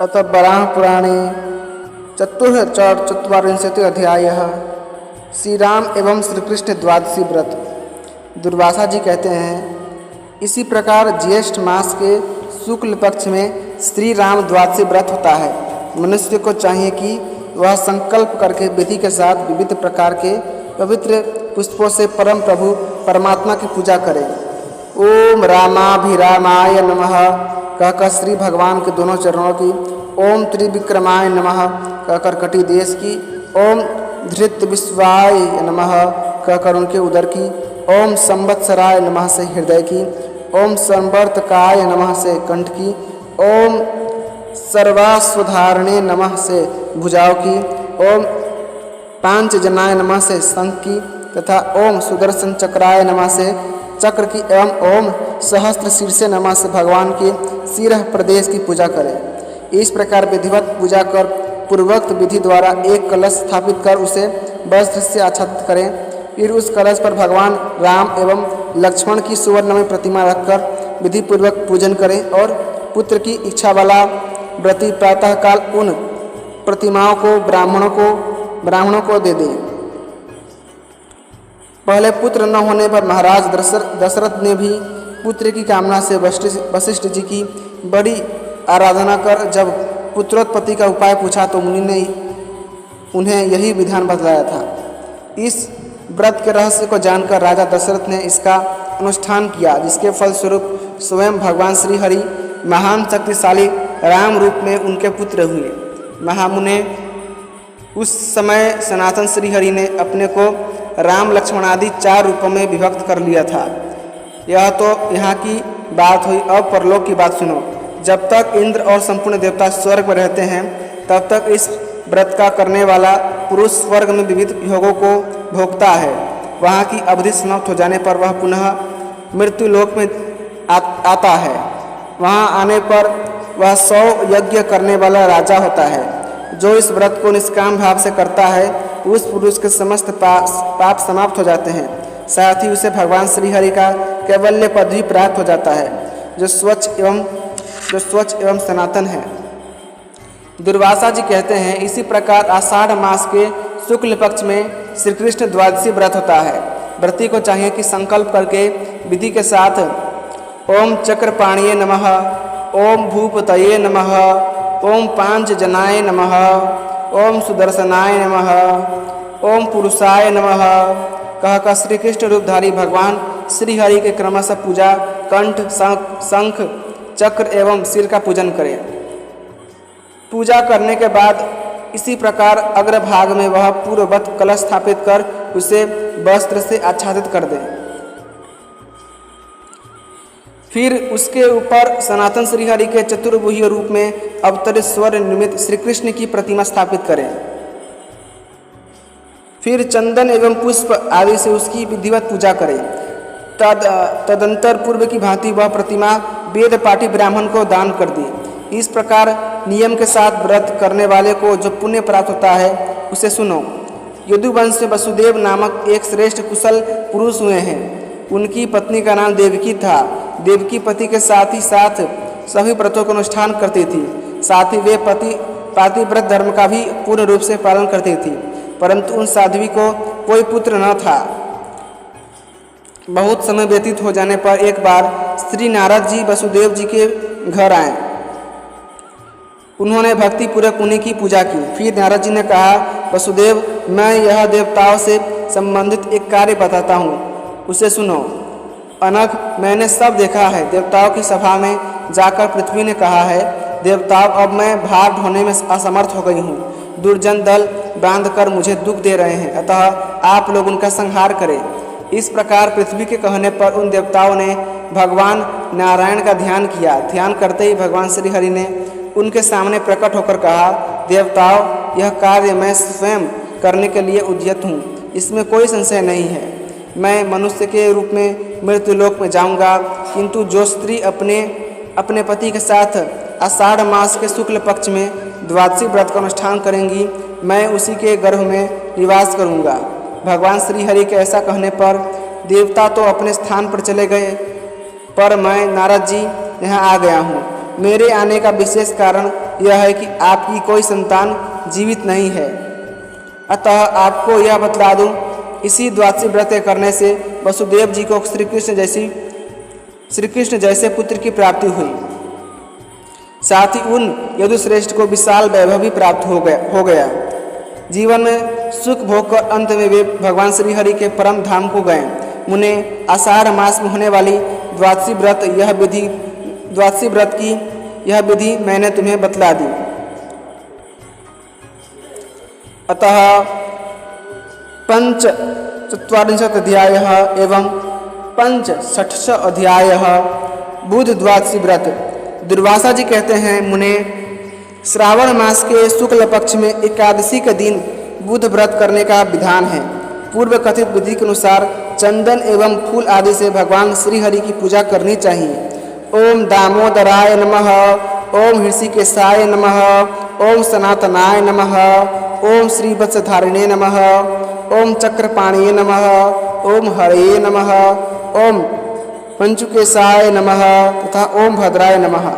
अथ वराहपुराणे चतुर्विंशति अध्यायः श्री राम एवं श्री कृष्ण द्वादशी व्रत। दुर्वासा जी कहते हैं, इसी प्रकार ज्येष्ठ मास के शुक्ल पक्ष में श्री राम द्वादशी व्रत होता है। मनुष्य को चाहिए कि वह संकल्प करके विधि के साथ विविध प्रकार के पवित्र पुष्पों से परम प्रभु परमात्मा की पूजा करे। ओम रामाभिरामाय नमः कहकर श्री भगवान के दोनों चरणों की, ओम त्रिविक्रमाय नमः कहकर कटी देश की, ओम धृत विश्वाय नमः कहकर उनके उदर की, ओम संवत्सराय नमः से हृदय की, ओम संवर्तकाय नमः से कंठ की, ओम सर्वास्वधारणे नमः से भुजाओं की, ओम पांचजनाय नमः से शंख की तथा ओम सुदर्शन चक्राय नमः से चक्र की एवं ओम सहस्त्र शीर्षे नमः से भगवान के शिरः प्रदेश की पूजा करें। इस प्रकार विधिवत पूजा कर पूर्वोक्त विधि द्वारा एक कलश स्थापित कर उसे वस्त्र से आच्छादित करें। फिर उस कलश पर भगवान राम एवं लक्ष्मण की सुवर्णमय प्रतिमा रखकर विधि पूर्वक पूजन करें और पुत्र की इच्छा वाला व्रती प्रातःकाल उन प्रतिमाओं को ब्राह्मणों को दे दें। पहले पुत्र न होने पर महाराज दशरथ ने भी पुत्र की कामना से वशिष्ठ जी की बड़ी आराधना कर जब पुत्रोत्पत्ति का उपाय पूछा तो मुनि ने उन्हें यही विधान बतलाया था। इस व्रत के रहस्य को जानकर राजा दशरथ ने इसका अनुष्ठान किया, जिसके फलस्वरूप स्वयं भगवान श्री हरि महान शक्तिशाली राम रूप में उनके पुत्र हुए। महामुने उस समय सनातन श्री हरि ने अपने को राम लक्ष्मण आदि 4 रूपों में विभक्त कर लिया था। यह तो यहाँ की बात हुई। अब परलोक की बात सुनो। जब तक इंद्र और संपूर्ण देवता स्वर्ग में रहते हैं तब तक इस व्रत का करने वाला पुरुष स्वर्ग में विविध भोगों को भोगता है। वहाँ की अवधि समाप्त हो जाने पर वह पुनः मृत्यु लोक में आता है। वहाँ आने पर वह 100 यज्ञ करने वाला राजा होता है। जो इस व्रत को निष्काम भाव से करता है उस पुरुष के समस्त पाप समाप्त हो जाते हैं। साथ ही उसे भगवान श्री हरि का कैवल्य पद भी प्राप्त हो जाता है, जो स्वच्छ एवं सनातन है। दुर्वासा जी कहते हैं, इसी प्रकार आषाढ़ मास के शुक्ल पक्ष में श्री कृष्ण द्वादशी व्रत होता है। व्रती को चाहिए कि संकल्प करके विधि के साथ ओम चक्रपाणिये नमः, ओम भूपतये नमः, ओम पांचजनाय नमः, ओम सुदर्शनाय नमः, ओम पुरुषाय नमः कहकर श्री कृष्ण रूपधारी भगवान श्री हरि के क्रमशः पूजा कंठ, शंख, चक्र एवं सिर का पूजन करें। पूजा करने के बाद इसी प्रकार अग्रभाग में वह पूर्ववत कलश स्थापित कर उसे वस्त्र से आच्छादित कर दें। फिर उसके ऊपर सनातन श्री हरि के चतुर्भुज रूप में अवतरित स्वर निर्मित श्री कृष्ण की प्रतिमा स्थापित करें। फिर चंदन एवं पुष्प आदि से उसकी विधिवत पूजा करें। तदंतर पूर्व की भांति वह प्रतिमा वेद पाठी ब्राह्मण को दान कर दी। इस प्रकार नियम के साथ व्रत करने वाले को जो पुण्य प्राप्त होता है उसे सुनो। यदुवंश से वसुदेव नामक एक श्रेष्ठ कुशल पुरुष हुए हैं। उनकी पत्नी का नाम देवकी था। देवकी पति के साथ ही साथ सभी व्रतों का अनुष्ठान करती थी। साथ ही वे पातिव्रत धर्म का भी पूर्ण रूप से पालन करती थी, परंतु उन साध्वी को कोई पुत्र न था। बहुत समय व्यतीत हो जाने पर एक बार श्री नारद जी वसुदेव जी के घर आए। उन्होंने भक्ति पूर्वक उन्हीं की पूजा की। फिर नारद जी ने कहा, वसुदेव, मैं यह देवताओं से संबंधित एक कार्य बताता हूँ, उसे सुनो। अनघ, मैंने सब देखा है। देवताओं की सभा में जाकर पृथ्वी ने कहा है, देवताओं, अब मैं भार ढोने में असमर्थ हो गई हूँ। दुर्जन दल बांधकर मुझे दुख दे रहे हैं, अतः आप लोग उनका संहार करें। इस प्रकार पृथ्वी के कहने पर उन देवताओं ने भगवान नारायण का ध्यान किया। ध्यान करते ही भगवान श्री हरि ने उनके सामने प्रकट होकर कहा, देवताओं, यह कार्य मैं स्वयं करने के लिए उद्यत हूँ, इसमें कोई संशय नहीं है। मैं मनुष्य के रूप में मृत्युलोक में जाऊंगा, किंतु जो स्त्री अपने पति के साथ आषाढ़ मास के शुक्ल पक्ष में द्वादशी व्रत का अनुष्ठान करेंगी, मैं उसी के गर्भ में निवास करूंगा। भगवान श्री हरि के ऐसा कहने पर देवता तो अपने स्थान पर चले गए, पर मैं नारद जी यहाँ आ गया हूँ। मेरे आने का विशेष कारण यह है कि आपकी कोई संतान जीवित नहीं है। अतः आपको यह बतला दूं, इसी द्वादशी व्रत करने से वसुदेव जी को श्री कृष्ण जैसे पुत्र की प्राप्ति हुई। साथ ही उन यदुश्रेष्ठ को विशाल वैभव भी प्राप्त हो गया। जीवन में सुख भोग कर अंत में वे भगवान श्री हरि के परम धाम को गए। मुने आषाढ़ मास में होने वाली द्वादशी व्रत की यह विधि मैंने तुम्हें बतला दी। अतः पंचचत्वारिंशत् अध्यायः एवं पंचषष्ठ अध्यायः बुध द्वादशी व्रत। दुर्वासा जी कहते हैं, मुने श्रावण मास के शुक्ल पक्ष में एकादशी के दिन बुध व्रत करने का विधान है। पूर्व कथित विधि के अनुसार चंदन एवं फूल आदि से भगवान श्री हरि की पूजा करनी चाहिए। ओम दामोदराय नमः, ओम हृषिकेशाय नमः, ओम सनातनाय नमः, ओम श्रीवत्सधारिणे नमः, ओम चक्रपाणिये नमः, ओम हरये नमः, ओम पंचुकेशाय नमः तथा ओम भद्राय नमः।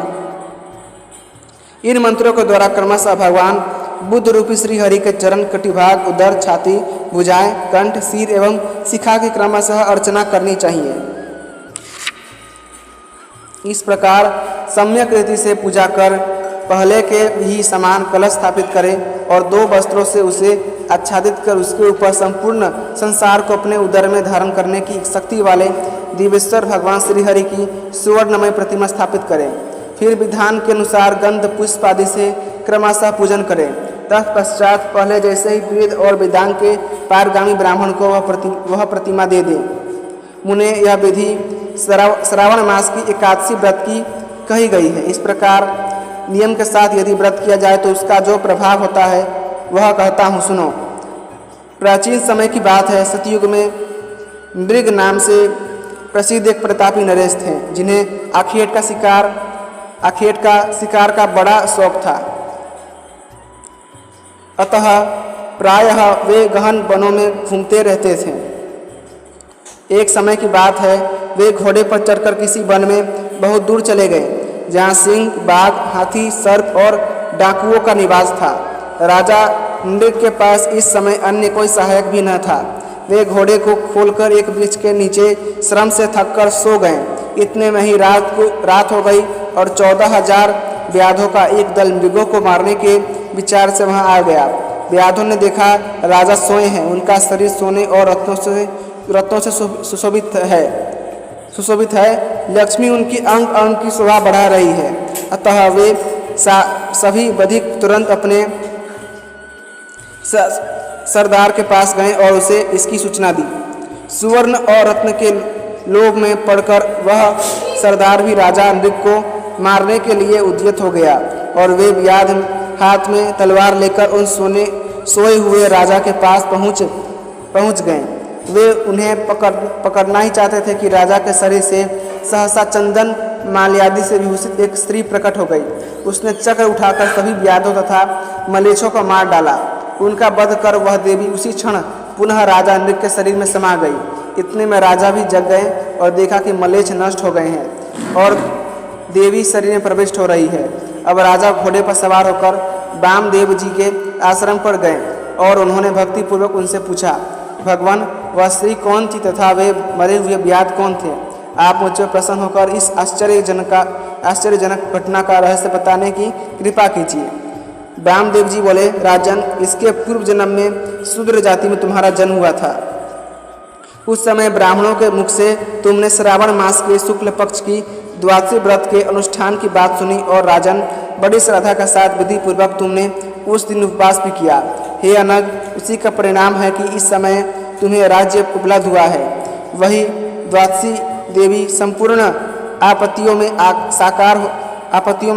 इन मंत्रों के द्वारा क्रमशः भगवान बुद्ध रूपी श्री हरि के चरण, कटिभाग, उदर, छाती, भुजाएं, कंठ, सिर एवं शिखा की क्रमशः अर्चना करनी चाहिए। इस प्रकार सम्यक रीति से पूजा कर पहले के ही समान कलश स्थापित करें और 2 वस्त्रों से उसे आच्छादित कर उसके ऊपर संपूर्ण संसार को अपने उदर में धारण करने की शक्ति वाले दिव्येश्वर भगवान श्री हरि की सुवर्णमय प्रतिमा स्थापित करें। फिर विधान के अनुसार गंध पुष्प आदि से क्रमशः पूजन करें। तत्पश्चात पहले जैसे ही वेद और वेदांग के पारगामी ब्राह्मण को वह प्रतिमा दे दे। मुने यह विधि श्रावण मास की एकादशी व्रत की कही गई है। इस प्रकार नियम के साथ यदि व्रत किया जाए तो उसका जो प्रभाव होता है वह कहता हूँ, सुनो। प्राचीन समय की बात है, सतयुग में मृग नाम से प्रसिद्ध एक प्रतापी नरेश थे, जिन्हें आखेट का शिकार का बड़ा शौक था। अतः प्रायः वे गहन वनों में घूमते रहते थे। एक समय की बात है, वे घोड़े पर चढ़कर किसी वन में बहुत दूर चले गए, जहाँ सिंह, बाघ, हाथी, सर्प और डाकुओं का निवास था। राजा मृग के पास इस समय अन्य कोई सहायक भी न था। वे घोड़े को खोलकर एक वृक्ष के नीचे श्रम से थककर सो गए। इतने में ही रात हो गई और 14,000 व्याधों का एक दल मृगों को मारने के विचार से वहां आ गया। व्याधों ने देखा राजा सोए हैं, उनका शरीर सोने और रत्नों से सुशोभित है। लक्ष्मी उनकी अंग अंग की शोभा बढ़ा रही है। अतः वे सभी बधिक तुरंत अपने सरदार के पास गए और उसे इसकी सूचना दी। सुवर्ण और रत्न के लोभ में पड़कर वह सरदार भी राजा मृग को मारने के लिए उद्यत हो गया और वे व्याध हाथ में तलवार लेकर उन सोए हुए राजा के पास पहुंच गए। वे उन्हें पकड़ना ही चाहते थे कि राजा के शरीर से सहसा चंदन माल्यादि से विभूषित एक स्त्री प्रकट हो गई। उसने चक्र उठाकर सभी व्याधों तथा मलेच्छों को मार डाला। उनका वध कर वह देवी उसी क्षण पुनः राजा मृग के शरीर में समा गई। इतने में राजा भी जग गए और देखा कि मलेच्छ नष्ट हो गए हैं और देवी शरीर में प्रविष्ट हो रही है। अब राजा घोड़े पर सवार होकर वामदेव जी के आश्रम पर गए और उन्होंने भक्तिपूर्वक उनसे पूछा, भगवान वह स्त्री कौन थी तथा वे मरे हुए व्याध कौन थे? आप मुझ पर प्रसन्न होकर इस आश्चर्यजनक घटना का रहस्य बताने की कृपा कीजिए। वामदेव जी बोले, राजन, इसके पूर्व जन्म में शूद्र जाति में तुम्हारा जन्म हुआ था। उस समय ब्राह्मणों के मुख से तुमने श्रावण मास के शुक्ल पक्ष की द्वादशी व्रत के अनुष्ठान की बात सुनी और राजन, बड़ी श्रद्धा के साथ विधि पूर्वक तुमने उस दिन उपवास भी किया। हे अनग, उसी का परिणाम है कि इस समय तुम्हें राज्य उपलब्ध हुआ है। वही द्वादशी देवी संपूर्ण आपत्तियों में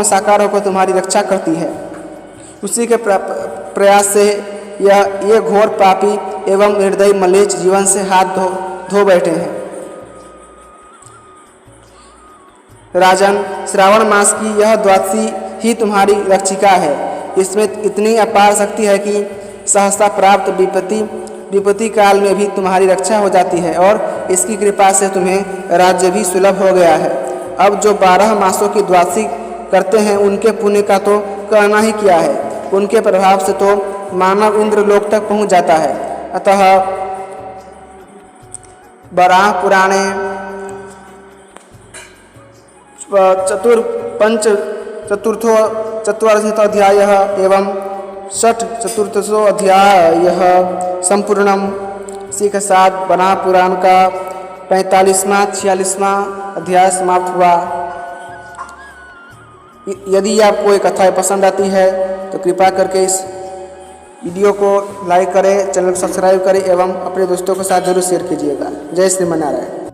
साकार होकर तुम्हारी रक्षा करती है। उसी के प्रयास से ये घोर पापी एवं निर्दयी मलेच्छ जीवन से हाथ धो बैठे हैं। राजन, श्रावण मास की यह द्वादशी ही तुम्हारी रक्षिका है। इसमें इतनी अपार शक्ति है कि सहसा प्राप्त विपत्ति काल में भी तुम्हारी रक्षा हो जाती है और इसकी कृपा से तुम्हें राज्य भी सुलभ हो गया है। अब जो 12 मासों की द्वादशी करते हैं उनके पुण्य का तो कहना ही क्या है, उनके प्रभाव से तो मानव इंद्रलोक तक पहुंच जाता है। अतः वराह पुराणे चतुर्थो अध्यायः एवं चतुर्थो अध्यायः संपूर्णम। इसी के साथ वराह पुराण का 45वां 46वां अध्याय समाप्त हुआ। यदि आपको ये कथाएँ पसंद आती है तो कृपया करके इस वीडियो को लाइक करें, चैनल को सब्सक्राइब करें एवं अपने दोस्तों के साथ जरूर शेयर कीजिएगा। जय श्रीमन नारायण।